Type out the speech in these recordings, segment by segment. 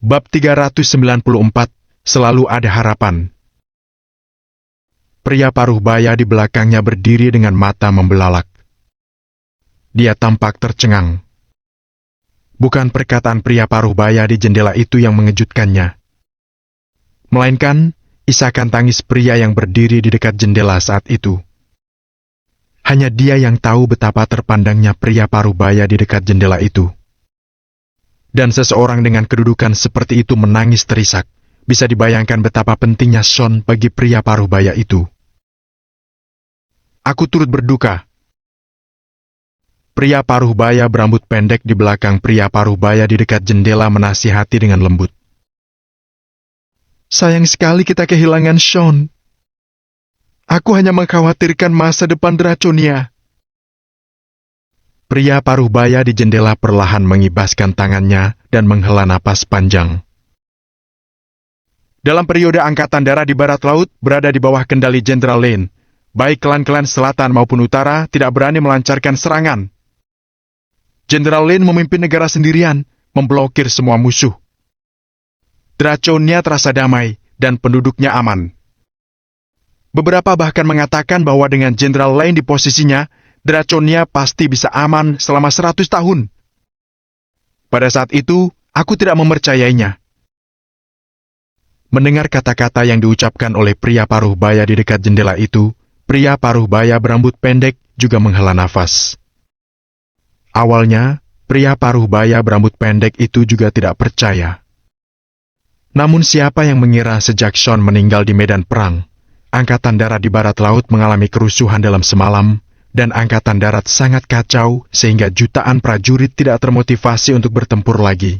Bab 394, Selalu Ada Harapan. Pria paruh baya di belakangnya berdiri dengan mata membelalak. Dia tampak tercengang. Bukan perkataan pria paruh baya di jendela itu yang mengejutkannya, melainkan isakan tangis pria yang berdiri di dekat jendela saat itu. Hanya dia yang tahu betapa terpandangnya pria paruh baya di dekat jendela itu. Dan seseorang dengan kedudukan seperti itu menangis terisak. Bisa dibayangkan betapa pentingnya Sean bagi pria paruh baya itu. Aku turut berduka. Pria paruh baya berambut pendek di belakang pria paruh baya di dekat jendela menasihati dengan lembut. Sayang sekali kita kehilangan Sean. Aku hanya mengkhawatirkan masa depan Draconia. Pria paruh baya di jendela perlahan mengibaskan tangannya dan menghela napas panjang. Dalam periode Angkatan Darat di Barat Laut berada di bawah kendali Jenderal Lane, baik klan-klan selatan maupun utara tidak berani melancarkan serangan. Jenderal Lane memimpin negara sendirian, memblokir semua musuh. Draconia terasa damai dan penduduknya aman. Beberapa bahkan mengatakan bahwa dengan Jenderal Lane di posisinya, Draconia pasti bisa aman selama 100 tahun. Pada saat itu, aku tidak mempercayainya. Mendengar kata-kata yang diucapkan oleh pria paruh baya di dekat jendela itu, pria paruh baya berambut pendek juga menghela nafas. Awalnya, pria paruh baya berambut pendek itu juga tidak percaya. Namun siapa yang mengira sejak Sean meninggal di medan perang, Angkatan Darat di Barat Laut mengalami kerusuhan dalam semalam, dan Angkatan Darat sangat kacau sehingga jutaan prajurit tidak termotivasi untuk bertempur lagi.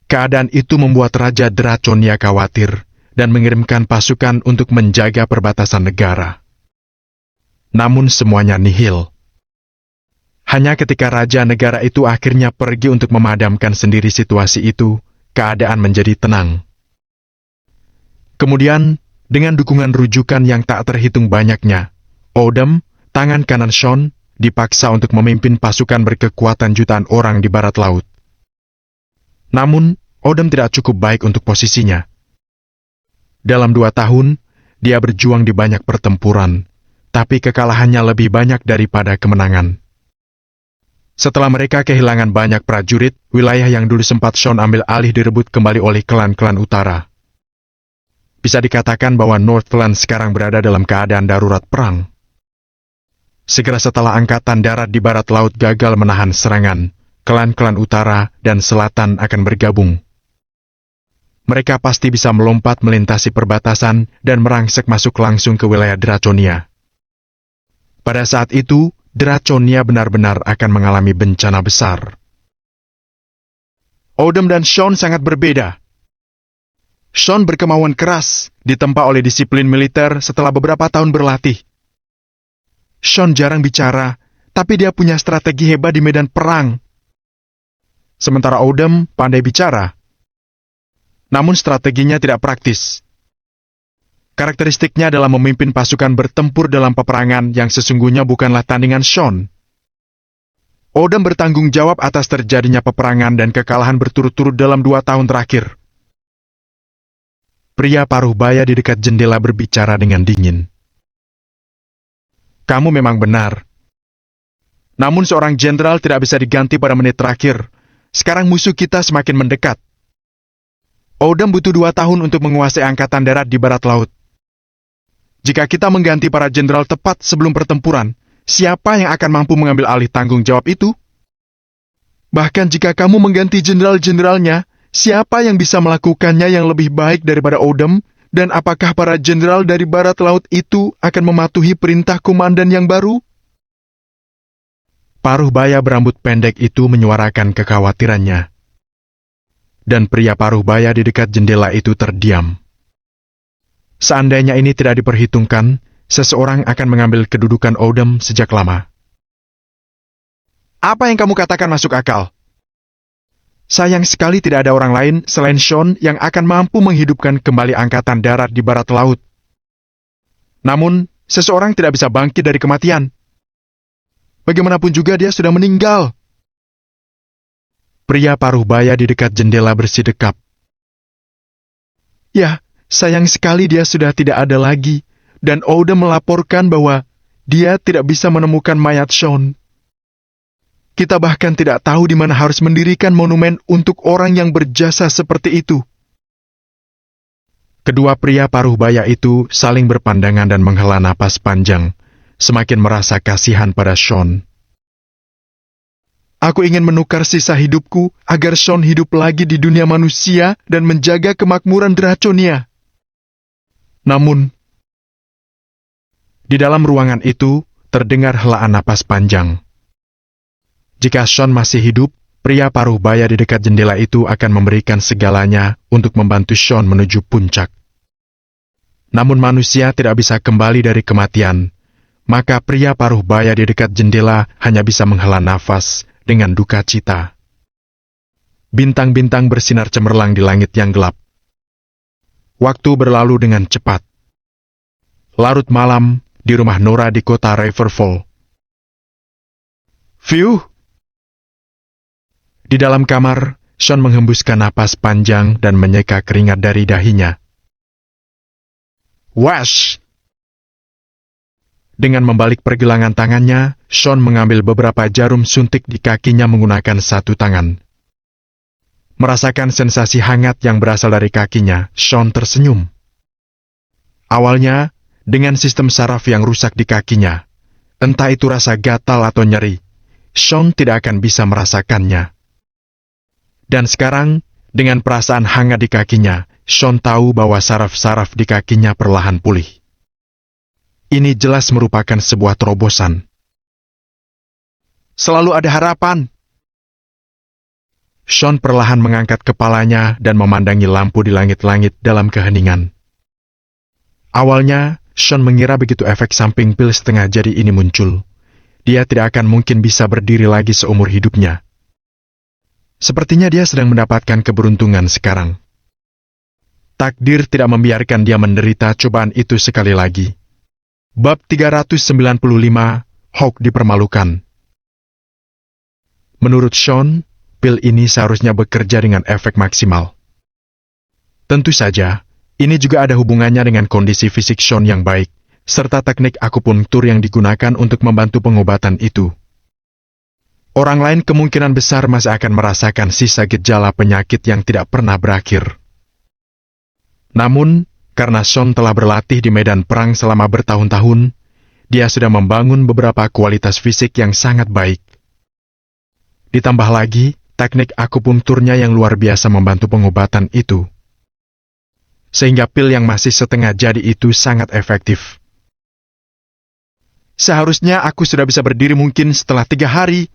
Keadaan itu membuat Raja Draconia khawatir dan mengirimkan pasukan untuk menjaga perbatasan negara. Namun semuanya nihil. Hanya ketika Raja negara itu akhirnya pergi untuk memadamkan sendiri situasi itu, keadaan menjadi tenang. Kemudian, dengan dukungan rujukan yang tak terhitung banyaknya, Odom, tangan kanan Sean, dipaksa untuk memimpin pasukan berkekuatan jutaan orang di Barat Laut. Namun, Odom tidak cukup baik untuk posisinya. Dalam 2 tahun, dia berjuang di banyak pertempuran, tapi kekalahannya lebih banyak daripada kemenangan. Setelah mereka kehilangan banyak prajurit, wilayah yang dulu sempat Sean ambil alih direbut kembali oleh klan-klan utara. Bisa dikatakan bahwa Northland sekarang berada dalam keadaan darurat perang. Segera setelah Angkatan Darat di Barat Laut gagal menahan serangan, klan-klan utara dan selatan akan bergabung. Mereka pasti bisa melompat melintasi perbatasan dan merangsek masuk langsung ke wilayah Draconia. Pada saat itu, Draconia benar-benar akan mengalami bencana besar. Odom dan Sean sangat berbeda. Sean berkemauan keras, ditempa oleh disiplin militer setelah beberapa tahun berlatih. Sean jarang bicara, tapi dia punya strategi hebat di medan perang. Sementara Odom pandai bicara. Namun strateginya tidak praktis. Karakteristiknya adalah memimpin pasukan bertempur dalam peperangan yang sesungguhnya bukanlah tandingan Sean. Odom bertanggung jawab atas terjadinya peperangan dan kekalahan berturut-turut dalam 2 tahun terakhir. Pria paruh baya di dekat jendela berbicara dengan dingin. Kamu memang benar. Namun seorang jenderal tidak bisa diganti pada menit terakhir. Sekarang musuh kita semakin mendekat. Odom butuh 2 tahun untuk menguasai Angkatan Darat di Barat Laut. Jika kita mengganti para jenderal tepat sebelum pertempuran, siapa yang akan mampu mengambil alih tanggung jawab itu? Bahkan jika kamu mengganti jenderal-jenderalnya, siapa yang bisa melakukannya yang lebih baik daripada Odom? Dan apakah para jenderal dari Barat Laut itu akan mematuhi perintah komandan yang baru? Paruh baya berambut pendek itu menyuarakan kekhawatirannya. Dan pria paruh baya di dekat jendela itu terdiam. Seandainya ini tidak diperhitungkan, seseorang akan mengambil kedudukan Odom sejak lama. Apa yang kamu katakan masuk akal? Sayang sekali tidak ada orang lain selain Sean yang akan mampu menghidupkan kembali Angkatan Darat di Barat Laut. Namun, seseorang tidak bisa bangkit dari kematian. Bagaimanapun juga dia sudah meninggal. pria paruh baya di dekat jendela bersidekap. Ya, sayang sekali dia sudah tidak ada lagi, dan Odom melaporkan bahwa dia tidak bisa menemukan mayat Sean. Kita bahkan tidak tahu di mana harus mendirikan monumen untuk orang yang berjasa seperti itu. Kedua pria paruh baya itu saling berpandangan dan menghela napas panjang, semakin merasa kasihan pada Sean. Aku ingin menukar sisa hidupku agar Sean hidup lagi di dunia manusia dan menjaga kemakmuran Draconia. Namun, di dalam ruangan itu terdengar helaan napas panjang. Jika Sean masih hidup, pria paruh baya di dekat jendela itu akan memberikan segalanya untuk membantu Sean menuju puncak. Namun manusia tidak bisa kembali dari kematian, maka pria paruh baya di dekat jendela hanya bisa menghela nafas dengan duka cita. Bintang-bintang bersinar cemerlang di langit yang gelap. Waktu berlalu dengan cepat. Larut malam di rumah Nora di kota Riverfall. Fiuh! Di dalam kamar, Sean menghembuskan napas panjang dan menyeka keringat dari dahinya. Wash! Dengan membalik pergelangan tangannya, Sean mengambil beberapa jarum suntik di kakinya menggunakan satu tangan. Merasakan sensasi hangat yang berasal dari kakinya, Sean tersenyum. Awalnya, dengan sistem saraf yang rusak di kakinya, entah itu rasa gatal atau nyeri, Sean tidak akan bisa merasakannya. Dan sekarang, dengan perasaan hangat di kakinya, Sean tahu bahwa saraf-saraf di kakinya perlahan pulih. Ini jelas merupakan sebuah terobosan. Selalu ada harapan. Sean perlahan mengangkat kepalanya dan memandangi lampu di langit-langit dalam keheningan. Awalnya, Sean mengira begitu efek samping pil setengah jadi ini muncul, dia tidak akan mungkin bisa berdiri lagi seumur hidupnya. Sepertinya dia sedang mendapatkan keberuntungan sekarang. Takdir tidak membiarkan dia menderita cobaan itu sekali lagi. Bab 395, Hawk dipermalukan. Menurut Sean, pil ini seharusnya bekerja dengan efek maksimal. Tentu saja, ini juga ada hubungannya dengan kondisi fisik Sean yang baik, serta teknik akupunktur yang digunakan untuk membantu pengobatan itu. Orang lain kemungkinan besar masih akan merasakan sisa gejala penyakit yang tidak pernah berakhir. Namun, karena Sean telah berlatih di medan perang selama bertahun-tahun, dia sudah membangun beberapa kualitas fisik yang sangat baik. Ditambah lagi, teknik akupunkturnya yang luar biasa membantu pengobatan itu. Sehingga pil yang masih setengah jadi itu sangat efektif. Seharusnya aku sudah bisa berdiri mungkin setelah 3 hari.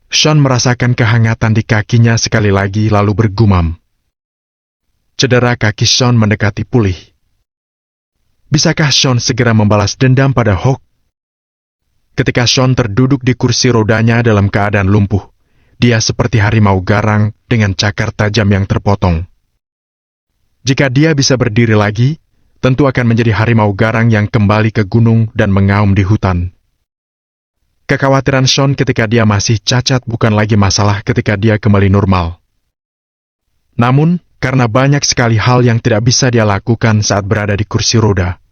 Sean merasakan kehangatan di kakinya sekali lagi lalu bergumam. Cedera kaki Sean mendekati pulih. Bisakah Sean segera membalas dendam pada Hawk? Ketika Sean terduduk di kursi rodanya dalam keadaan lumpuh, dia seperti harimau garang dengan cakar tajam yang terpotong. Jika dia bisa berdiri lagi, tentu akan menjadi harimau garang yang kembali ke gunung dan mengaum di hutan. Kekhawatiran Sean ketika dia masih cacat bukan lagi masalah ketika dia kembali normal. Namun, karena banyak sekali hal yang tidak bisa dia lakukan saat berada di kursi roda.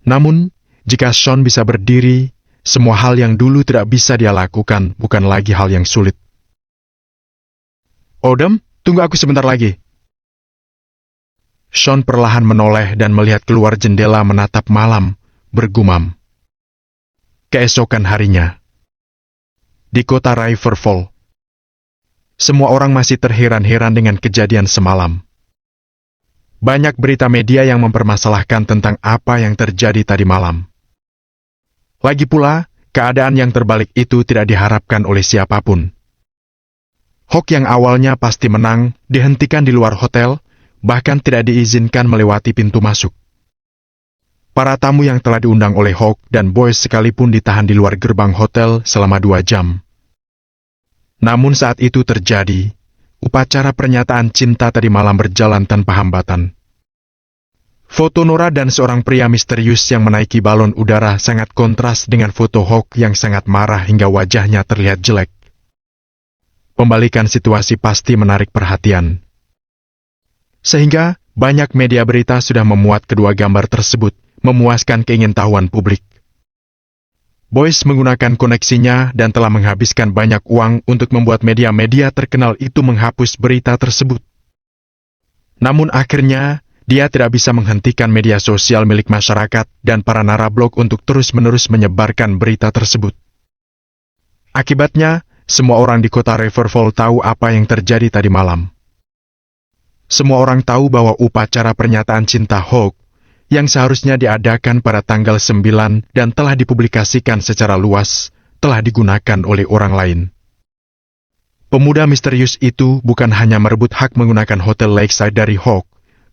Namun, jika Sean bisa berdiri, semua hal yang dulu tidak bisa dia lakukan bukan lagi hal yang sulit. Odom, tunggu aku sebentar lagi. Sean perlahan menoleh dan melihat keluar jendela menatap malam, bergumam. Keesokan harinya, di kota Riverfall, semua orang masih terheran-heran dengan kejadian semalam. Banyak berita media yang mempermasalahkan tentang apa yang terjadi tadi malam. Lagi pula, keadaan yang terbalik itu tidak diharapkan oleh siapapun. Hawk yang awalnya pasti menang, dihentikan di luar hotel, bahkan tidak diizinkan melewati pintu masuk. Para tamu yang telah diundang oleh Hawk dan Boyce sekalipun ditahan di luar gerbang hotel selama 2 jam. Namun saat itu terjadi, upacara pernyataan cinta tadi malam berjalan tanpa hambatan. Foto Nora dan seorang pria misterius yang menaiki balon udara sangat kontras dengan foto Hawk yang sangat marah hingga wajahnya terlihat jelek. pembalikan situasi pasti menarik perhatian. Sehingga, banyak media berita sudah memuat kedua gambar tersebut, memuaskan keingintahuan publik. Boyce menggunakan koneksinya dan telah menghabiskan banyak uang untuk membuat media-media terkenal itu menghapus berita tersebut. Namun akhirnya, dia tidak bisa menghentikan media sosial milik masyarakat dan para narablog untuk terus-menerus menyebarkan berita tersebut. Akibatnya, semua orang di kota Riverfall tahu apa yang terjadi tadi malam. Semua orang tahu bahwa upacara pernyataan cinta Hawk yang seharusnya diadakan pada tanggal 9 dan telah dipublikasikan secara luas, telah digunakan oleh orang lain. Pemuda misterius itu bukan hanya merebut hak menggunakan Hotel Lakeside dari Hawk,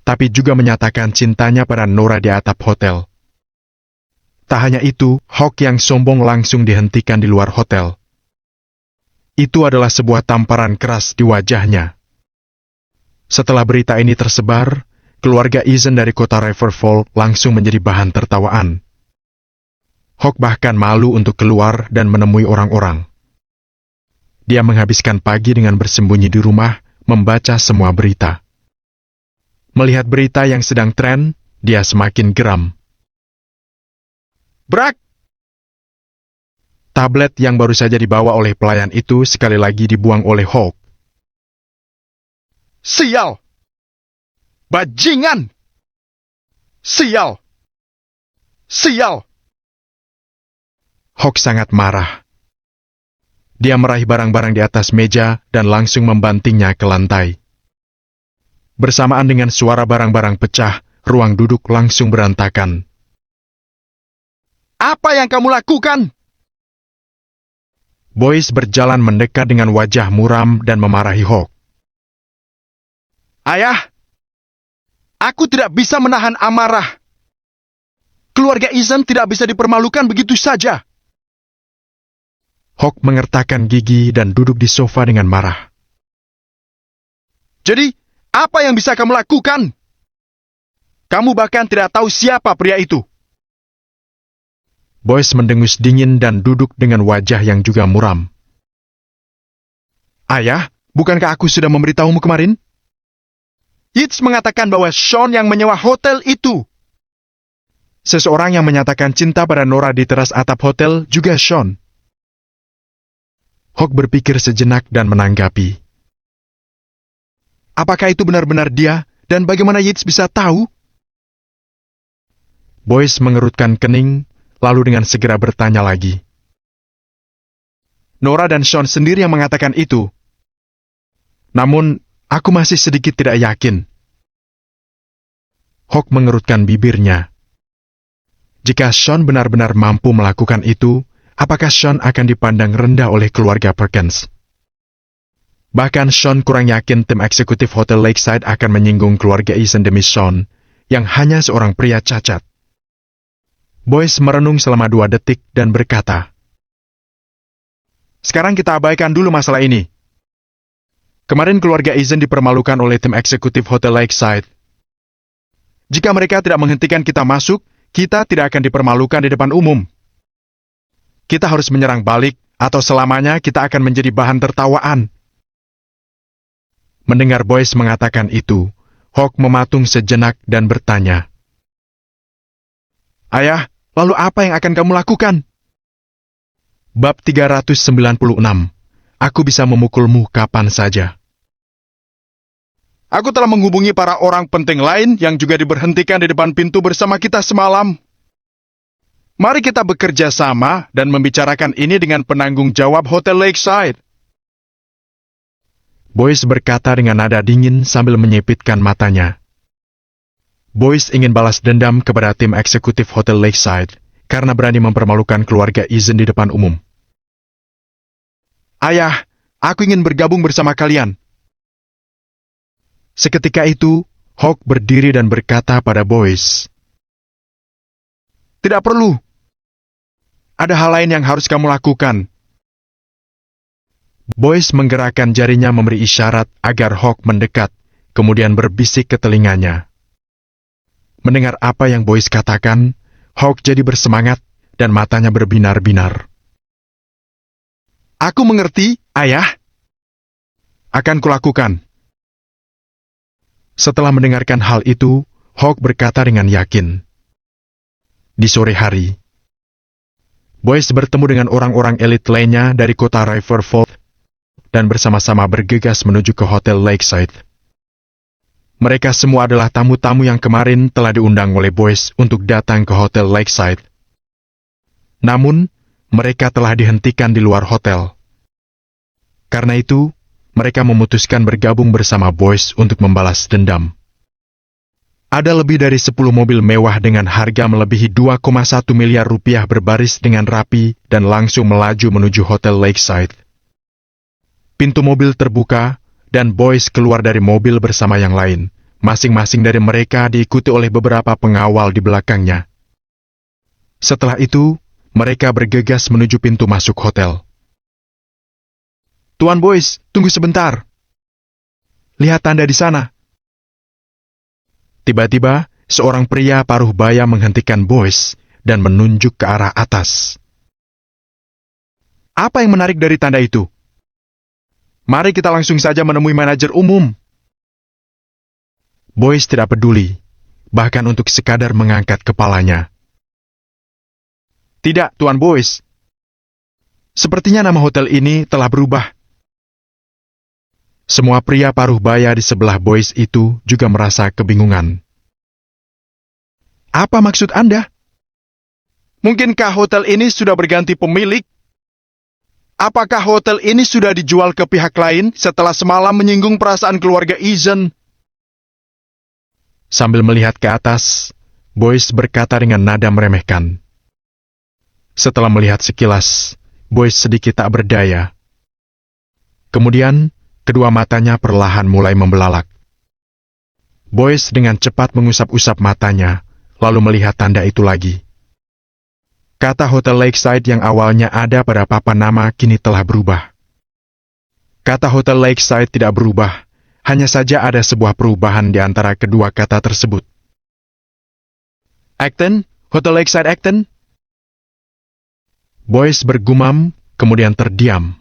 tapi juga menyatakan cintanya pada Nora di atap hotel. Tak hanya itu, Hawk yang sombong langsung dihentikan di luar hotel. Itu adalah sebuah tamparan keras di wajahnya. Setelah berita ini tersebar, keluarga Eason dari kota Riverfall langsung menjadi bahan tertawaan. Hawk bahkan malu untuk keluar dan menemui orang-orang. Dia menghabiskan pagi dengan bersembunyi di rumah, membaca semua berita. Melihat berita yang sedang tren, dia semakin geram. Brak! Tablet yang baru saja dibawa oleh pelayan itu sekali lagi dibuang oleh Hawk. Sial! Bajingan! Sial! Sial! Hawk sangat marah. Dia meraih barang-barang di atas meja dan langsung membantingnya ke lantai. Bersamaan dengan suara barang-barang pecah, ruang duduk langsung berantakan. Apa yang kamu lakukan? Boyce berjalan mendekat dengan wajah muram dan memarahi Hawk. Ayah! Aku tidak bisa menahan amarah. Keluarga Eason tidak bisa dipermalukan begitu saja. Hawk mengertakkan gigi dan duduk di sofa dengan marah. Jadi, apa yang bisa kamu lakukan? Kamu bahkan tidak tahu siapa pria itu. Boyce mendengus dingin dan duduk dengan wajah yang juga muram. Ayah, bukankah aku sudah memberitahumu kemarin? Yates mengatakan bahwa Sean yang menyewa hotel itu. Seseorang yang menyatakan cinta pada Nora di teras atap hotel juga Sean. Hawk berpikir sejenak dan menanggapi. Apakah itu benar-benar dia, dan bagaimana Yates bisa tahu? Boyce mengerutkan kening, lalu dengan segera bertanya lagi. Nora dan Sean sendiri yang mengatakan itu. Namun, aku masih sedikit tidak yakin. Hawk mengerutkan bibirnya. Jika Sean benar-benar mampu melakukan itu, apakah Sean akan dipandang rendah oleh keluarga Perkins? Bahkan Sean kurang yakin tim eksekutif Hotel Lakeside akan menyinggung keluarga Eason demi Sean, yang hanya seorang pria cacat. Boyce merenung selama 2 detik dan berkata, sekarang kita abaikan dulu masalah ini. Kemarin keluarga Eason dipermalukan oleh tim eksekutif Hotel Lakeside. Jika mereka tidak menghentikan kita masuk, kita tidak akan dipermalukan di depan umum. Kita harus menyerang balik, atau selamanya kita akan menjadi bahan tertawaan. Mendengar Boyce mengatakan itu, Hawk mematung sejenak dan bertanya, Ayah, lalu apa yang akan kamu lakukan? Bab 396. Aku bisa memukulmu kapan saja. Aku telah menghubungi para orang penting lain yang juga diberhentikan di depan pintu bersama kita semalam. Mari kita bekerja sama dan membicarakan ini dengan penanggung jawab Hotel Lakeside. Boyce berkata dengan nada dingin sambil menyipitkan matanya. Boyce ingin balas dendam kepada tim eksekutif Hotel Lakeside karena berani mempermalukan keluarga Eason di depan umum. Ayah, aku ingin bergabung bersama kalian. Seketika itu, Hawk berdiri dan berkata pada Boyce, tidak perlu. Ada hal lain yang harus kamu lakukan. Boyce menggerakkan jarinya memberi isyarat agar Hawk mendekat, kemudian berbisik ke telinganya. Mendengar apa yang Boyce katakan, Hawk jadi bersemangat dan matanya berbinar-binar. Aku mengerti, Ayah. Akan kulakukan. Setelah mendengarkan hal itu, Hawk berkata dengan yakin. Di sore hari, Boyce bertemu dengan orang-orang elit lainnya dari kota Riverfall dan bersama-sama bergegas menuju ke Hotel Lakeside. Mereka semua adalah tamu-tamu yang kemarin telah diundang oleh Boyce untuk datang ke Hotel Lakeside. Namun, mereka telah dihentikan di luar hotel. Karena itu, mereka memutuskan bergabung bersama Boyce untuk membalas dendam. Ada lebih dari 10 mobil mewah dengan harga melebihi 2,1 miliar rupiah berbaris dengan rapi dan langsung melaju menuju Hotel Lakeside. Pintu mobil terbuka, dan Boyce keluar dari mobil bersama yang lain. Masing-masing dari mereka diikuti oleh beberapa pengawal di belakangnya. Setelah itu, mereka bergegas menuju pintu masuk hotel. Tuan Boyce, tunggu sebentar. Lihat tanda di sana. Tiba-tiba, seorang pria paruh baya menghentikan Boyce dan menunjuk ke arah atas. Apa yang menarik dari tanda itu? Mari kita langsung saja menemui manajer umum. Boyce tidak peduli, bahkan untuk sekadar mengangkat kepalanya. Tidak, Tuan Boyce. Sepertinya nama hotel ini telah berubah. Semua pria paruh baya di sebelah Boyce itu juga merasa kebingungan. Apa maksud Anda? Mungkinkah hotel ini sudah berganti pemilik? Apakah hotel ini sudah dijual ke pihak lain setelah semalam menyinggung perasaan keluarga Eason? Sambil melihat ke atas, Boyce berkata dengan nada meremehkan. Setelah melihat sekilas, Boyce sedikit tak berdaya. Kemudian, kedua matanya perlahan mulai membelalak. Boyce dengan cepat mengusap-usap matanya, lalu melihat tanda itu lagi. Kata Hotel Lakeside yang awalnya ada pada papan nama kini telah berubah. Kata Hotel Lakeside tidak berubah, hanya saja ada sebuah perubahan di antara kedua kata tersebut. Acton? Hotel Lakeside Acton? Boyce bergumam, kemudian terdiam.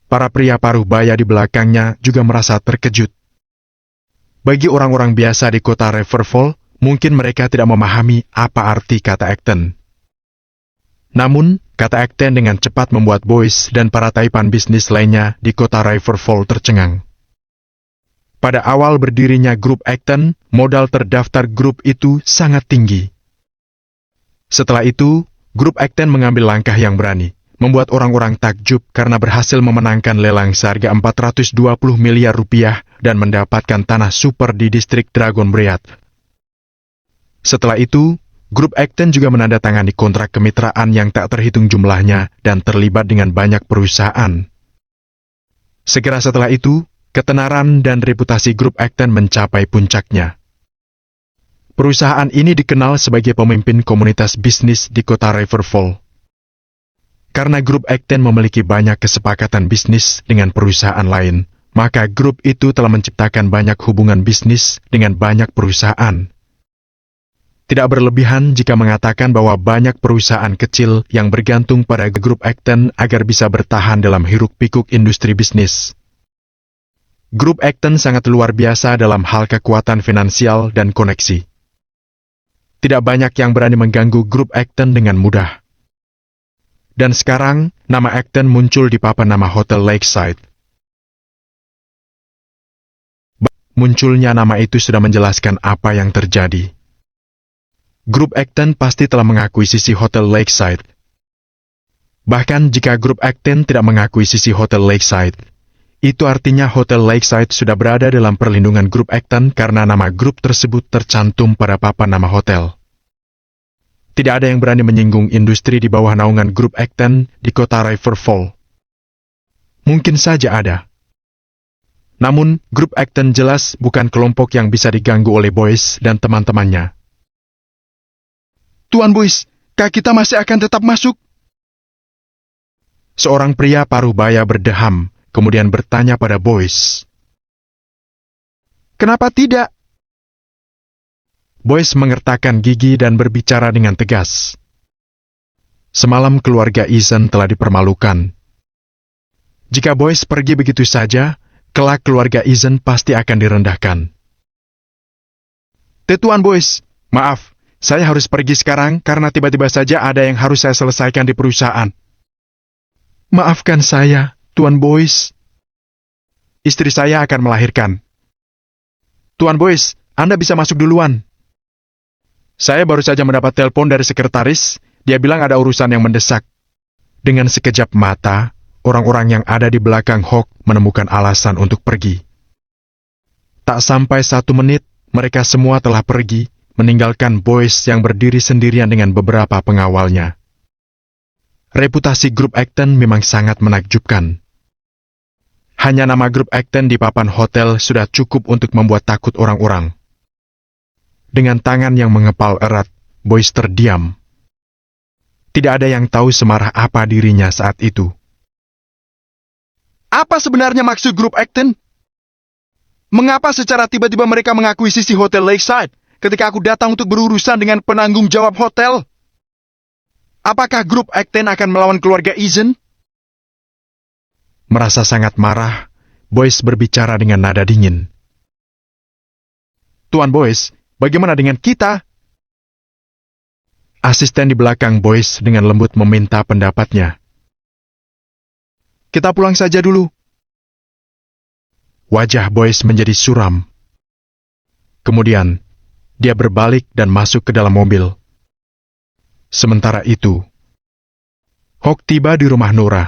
Para pria paruh baya di belakangnya juga merasa terkejut. Bagi orang-orang biasa di kota Riverfall, mungkin mereka tidak memahami apa arti kata Acton. Namun, kata Acton dengan cepat membuat Boyce dan para taipan bisnis lainnya di kota Riverfall tercengang. Pada awal berdirinya grup Acton, modal terdaftar grup itu sangat tinggi. Setelah itu, grup Acton mengambil langkah yang berani, membuat orang-orang takjub karena berhasil memenangkan lelang seharga 420 miliar rupiah dan mendapatkan tanah super di distrik Dragon Breath. Setelah itu, grup Acton juga menandatangani kontrak kemitraan yang tak terhitung jumlahnya dan terlibat dengan banyak perusahaan. Segera setelah itu, ketenaran dan reputasi grup Acton mencapai puncaknya. Perusahaan ini dikenal sebagai pemimpin komunitas bisnis di kota Riverfall. Karena grup Acton memiliki banyak kesepakatan bisnis dengan perusahaan lain, maka grup itu telah menciptakan banyak hubungan bisnis dengan banyak perusahaan. Tidak berlebihan jika mengatakan bahwa banyak perusahaan kecil yang bergantung pada grup Acton agar bisa bertahan dalam hiruk-pikuk industri bisnis. Grup Acton sangat luar biasa dalam hal kekuatan finansial dan koneksi. Tidak banyak yang berani mengganggu grup Acton dengan mudah. Dan sekarang, nama Acton muncul di papan nama Hotel Lakeside. Munculnya nama itu sudah menjelaskan apa yang terjadi. Grup Acton pasti telah mengakuisisi Hotel Lakeside. Bahkan jika grup Acton tidak mengakuisisi Hotel Lakeside, itu artinya Hotel Lakeside sudah berada dalam perlindungan grup Acton karena nama grup tersebut tercantum pada papan nama hotel. Tidak ada yang berani menyinggung industri di bawah naungan grup Acton di kota Riverfall. Mungkin saja ada. Namun, grup Acton jelas bukan kelompok yang bisa diganggu oleh Boyce dan teman-temannya. Tuan Boyce, kah kita masih akan tetap masuk? Seorang pria paruh baya berdeham, kemudian bertanya pada Boyce. Kenapa tidak? Boyce mengertakkan gigi dan berbicara dengan tegas. Semalam keluarga Eason telah dipermalukan. Jika Boyce pergi begitu saja, kelak keluarga Eason pasti akan direndahkan. Tuan Boyce, maaf, saya harus pergi sekarang karena tiba-tiba saja ada yang harus saya selesaikan di perusahaan. Maafkan saya, Tuan Boyce. Istri saya akan melahirkan. Tuan Boyce, Anda bisa masuk duluan. Saya baru saja mendapat telepon dari sekretaris, dia bilang ada urusan yang mendesak. Dengan sekejap mata, orang-orang yang ada di belakang Hawk menemukan alasan untuk pergi. Tak sampai 1 menit, mereka semua telah pergi, meninggalkan Boyce yang berdiri sendirian dengan beberapa pengawalnya. Reputasi grup Acton memang sangat menakjubkan. Hanya nama grup Acton di papan hotel sudah cukup untuk membuat takut orang-orang. Dengan tangan yang mengepal erat, Boyce terdiam. Tidak ada yang tahu semarah apa dirinya saat itu. Apa sebenarnya maksud grup Acton? Mengapa secara tiba-tiba mereka mengakuisisi Hotel Lakeside ketika aku datang untuk berurusan dengan penanggung jawab hotel? Apakah grup Acton akan melawan keluarga Eason? Merasa sangat marah, Boyce berbicara dengan nada dingin. Tuan Boyce, bagaimana dengan kita? Asisten di belakang Boyce dengan lembut meminta pendapatnya. Kita pulang saja dulu. Wajah Boyce menjadi suram. Kemudian, dia berbalik dan masuk ke dalam mobil. Sementara itu, Hawk tiba di rumah Nora.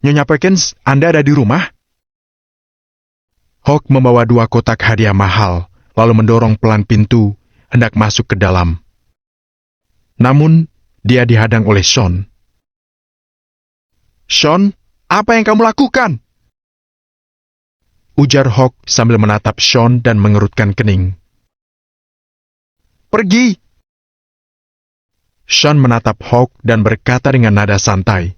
Nyonya Perkins, Anda ada di rumah? Hawk membawa 2 kotak hadiah mahal, lalu mendorong pelan pintu, hendak masuk ke dalam. Namun, dia dihadang oleh Sean. Sean, apa yang kamu lakukan? Ujar Hawk sambil menatap Sean dan mengerutkan kening. Pergi! Sean menatap Hawk dan berkata dengan nada santai.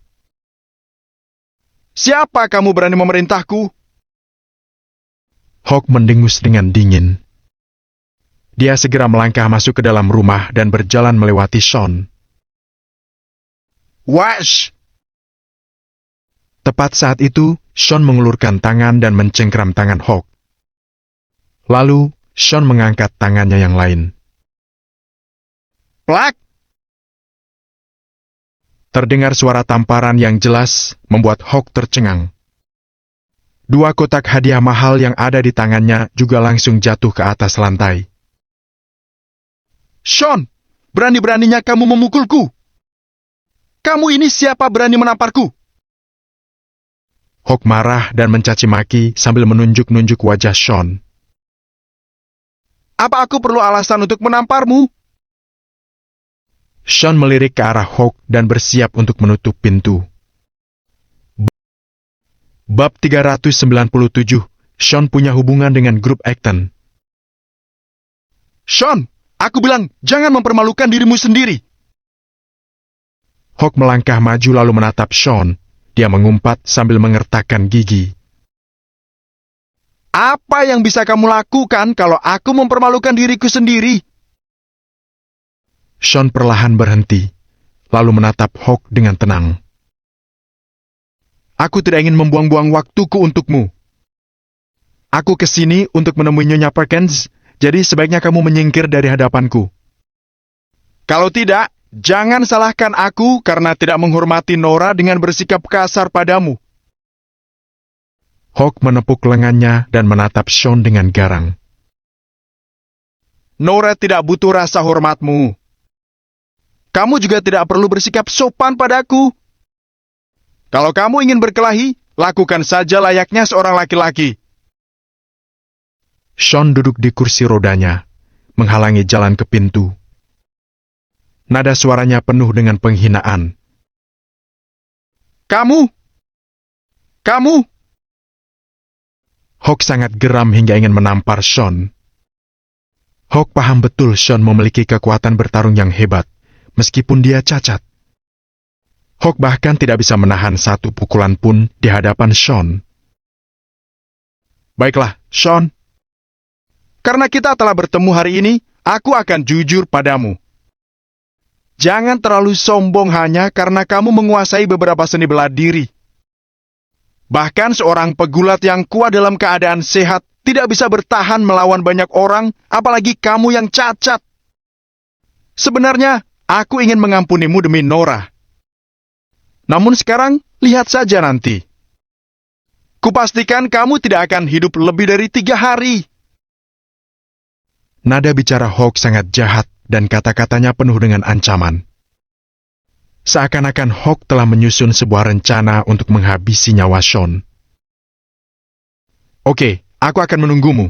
Siapa kamu berani memerintahku? Hawk mendengus dengan dingin. Dia segera melangkah masuk ke dalam rumah dan berjalan melewati Sean. Wash! Tepat saat itu, Sean mengulurkan tangan dan mencengkram tangan Hawk. Lalu, Sean mengangkat tangannya yang lain. Plak! Terdengar suara tamparan yang jelas, membuat Hawk tercengang. 2 kotak hadiah mahal yang ada di tangannya juga langsung jatuh ke atas lantai. Sean, berani-beraninya kamu memukulku. Kamu ini siapa berani menamparku? Hawk marah dan mencaci maki sambil menunjuk-nunjuk wajah Sean. Apa aku perlu alasan untuk menamparmu? Sean melirik ke arah Hawk dan bersiap untuk menutup pintu. Bab 397, Sean punya hubungan dengan grup Acton. Sean, aku bilang jangan mempermalukan dirimu sendiri. Hawk melangkah maju lalu menatap Sean. Dia mengumpat sambil mengertakkan gigi. Apa yang bisa kamu lakukan kalau aku mempermalukan diriku sendiri? Sean perlahan berhenti, lalu menatap Hawk dengan tenang. Aku tidak ingin membuang-buang waktuku untukmu. Aku kesini untuk menemui Nyonya Perkins, jadi sebaiknya kamu menyingkir dari hadapanku. Kalau tidak, jangan salahkan aku karena tidak menghormati Nora dengan bersikap kasar padamu. Hawk menepuk lengannya dan menatap Sean dengan garang. Nora tidak butuh rasa hormatmu. Kamu juga tidak perlu bersikap sopan padaku. Kalau kamu ingin berkelahi, lakukan saja layaknya seorang laki-laki. Sean duduk di kursi rodanya, menghalangi jalan ke pintu. Nada suaranya penuh dengan penghinaan. Kamu! Hawk sangat geram hingga ingin menampar Sean. Hawk paham betul Sean memiliki kekuatan bertarung yang hebat, meskipun dia cacat. Hawk bahkan tidak bisa menahan 1 pukulan pun di hadapan Sean. Baiklah, Sean. Karena kita telah bertemu hari ini, aku akan jujur padamu. Jangan terlalu sombong hanya karena kamu menguasai beberapa seni bela diri. Bahkan seorang pegulat yang kuat dalam keadaan sehat tidak bisa bertahan melawan banyak orang, apalagi kamu yang cacat. Sebenarnya, aku ingin mengampunimu demi Nora. Namun sekarang, lihat saja nanti. Kupastikan kamu tidak akan hidup lebih dari 3 hari. Nada bicara Hawk sangat jahat dan kata-katanya penuh dengan ancaman. Seakan-akan Hawk telah menyusun sebuah rencana untuk menghabisi nyawa Sean. Oke, aku akan menunggumu.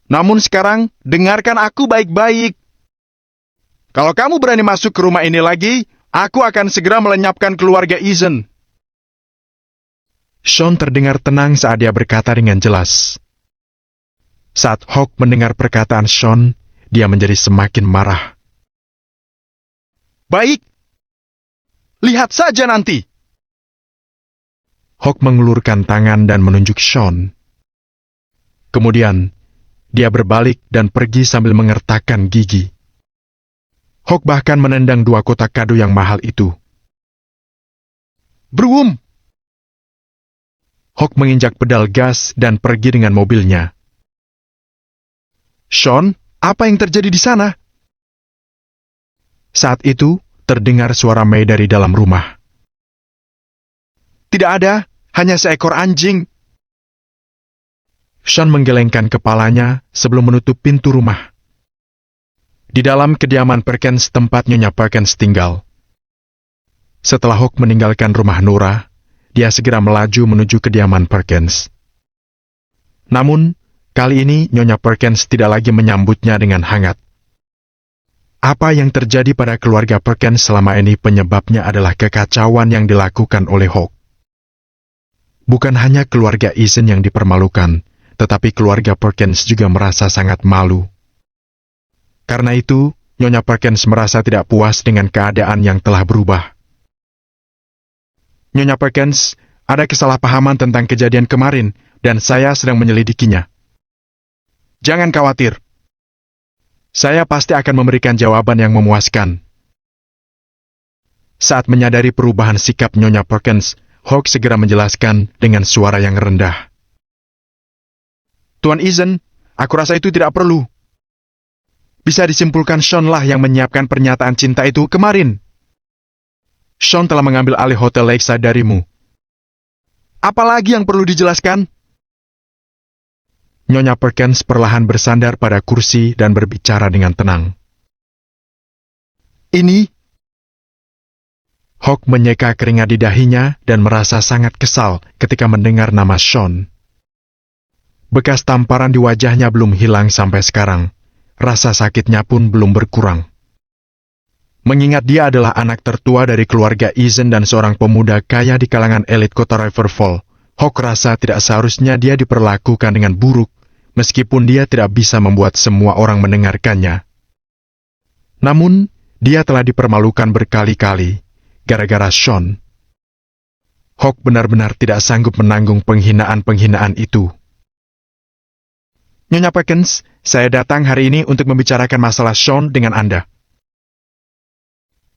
Namun sekarang, dengarkan aku baik-baik. Kalau kamu berani masuk ke rumah ini lagi, aku akan segera melenyapkan keluarga Ethan. Sean terdengar tenang saat dia berkata dengan jelas. Saat Hawk mendengar perkataan Sean, dia menjadi semakin marah. Baik. Lihat saja nanti. Hawk mengulurkan tangan dan menunjuk Sean. Kemudian, dia berbalik dan pergi sambil mengertakkan gigi. Hawk bahkan menendang 2 kotak kado yang mahal itu. Brum! Hawk menginjak pedal gas dan pergi dengan mobilnya. Sean, apa yang terjadi di sana? Saat itu, terdengar suara May dari dalam rumah. Tidak ada, hanya seekor anjing. Sean menggelengkan kepalanya sebelum menutup pintu rumah. Di dalam kediaman Perkins tempat Nyonya Perkins tinggal. Setelah Hawk meninggalkan rumah Nora, dia segera melaju menuju kediaman Perkins. Namun, kali ini Nyonya Perkins tidak lagi menyambutnya dengan hangat. Apa yang terjadi pada keluarga Perkins selama ini penyebabnya adalah kekacauan yang dilakukan oleh Hawk. Bukan hanya keluarga Ethan yang dipermalukan, tetapi keluarga Perkins juga merasa sangat malu. Karena itu, Nyonya Perkins merasa tidak puas dengan keadaan yang telah berubah. Nyonya Perkins, ada kesalahpahaman tentang kejadian kemarin, dan saya sedang menyelidikinya. Jangan khawatir. Saya pasti akan memberikan jawaban yang memuaskan. Saat menyadari perubahan sikap Nyonya Perkins, Hawk segera menjelaskan dengan suara yang rendah. Tuan Ethan, aku rasa itu tidak perlu. Bisa disimpulkan Sean lah yang menyiapkan pernyataan cinta itu kemarin. Sean telah mengambil alih Hotel Lakeside darimu. Apalagi yang perlu dijelaskan? Nyonya Perkins perlahan bersandar pada kursi dan berbicara dengan tenang. Ini? Hawk menyeka keringat di dahinya dan merasa sangat kesal ketika mendengar nama Sean. Bekas tamparan di wajahnya belum hilang sampai sekarang. Rasa sakitnya pun belum berkurang. Mengingat dia adalah anak tertua dari keluarga Ethan dan seorang pemuda kaya di kalangan elit kota Riverfall, Hawk rasa tidak seharusnya dia diperlakukan dengan buruk, meskipun dia tidak bisa membuat semua orang mendengarkannya. Namun, dia telah dipermalukan berkali-kali, gara-gara Sean. Hawk benar-benar tidak sanggup menanggung penghinaan-penghinaan itu. Nyonya Perkins, saya datang hari ini untuk membicarakan masalah Sean dengan Anda.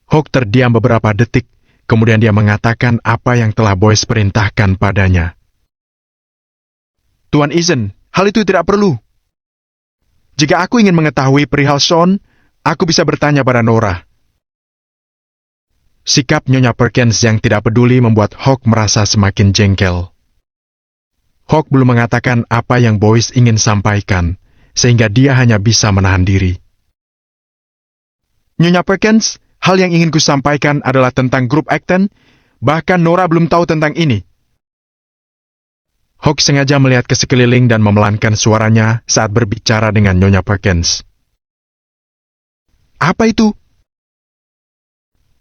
Hawk terdiam beberapa detik, kemudian dia mengatakan apa yang telah Boyce perintahkan padanya. Tuan Ethan, hal itu tidak perlu. Jika aku ingin mengetahui perihal Sean, aku bisa bertanya pada Nora. Sikap Nyonya Perkins yang tidak peduli membuat Hawk merasa semakin jengkel. Hawk belum mengatakan apa yang Boyce ingin sampaikan, sehingga dia hanya bisa menahan diri. Nyonya Perkins, hal yang ingin kusampaikan adalah tentang grup Acton, bahkan Nora belum tahu tentang ini. Hawk sengaja melihat ke sekeliling dan memelankan suaranya saat berbicara dengan Nyonya Perkins. Apa itu?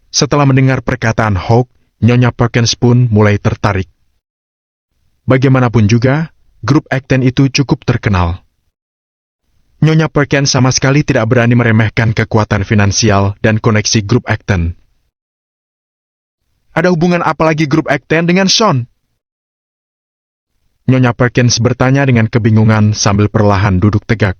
Setelah mendengar perkataan Hawk, Nyonya Perkins pun mulai tertarik. Bagaimanapun juga, grup Acton itu cukup terkenal. Nyonya Perkins sama sekali tidak berani meremehkan kekuatan finansial dan koneksi grup Acton. Ada hubungan apa lagi grup Acton dengan Sean? Nyonya Perkins bertanya dengan kebingungan sambil perlahan duduk tegak.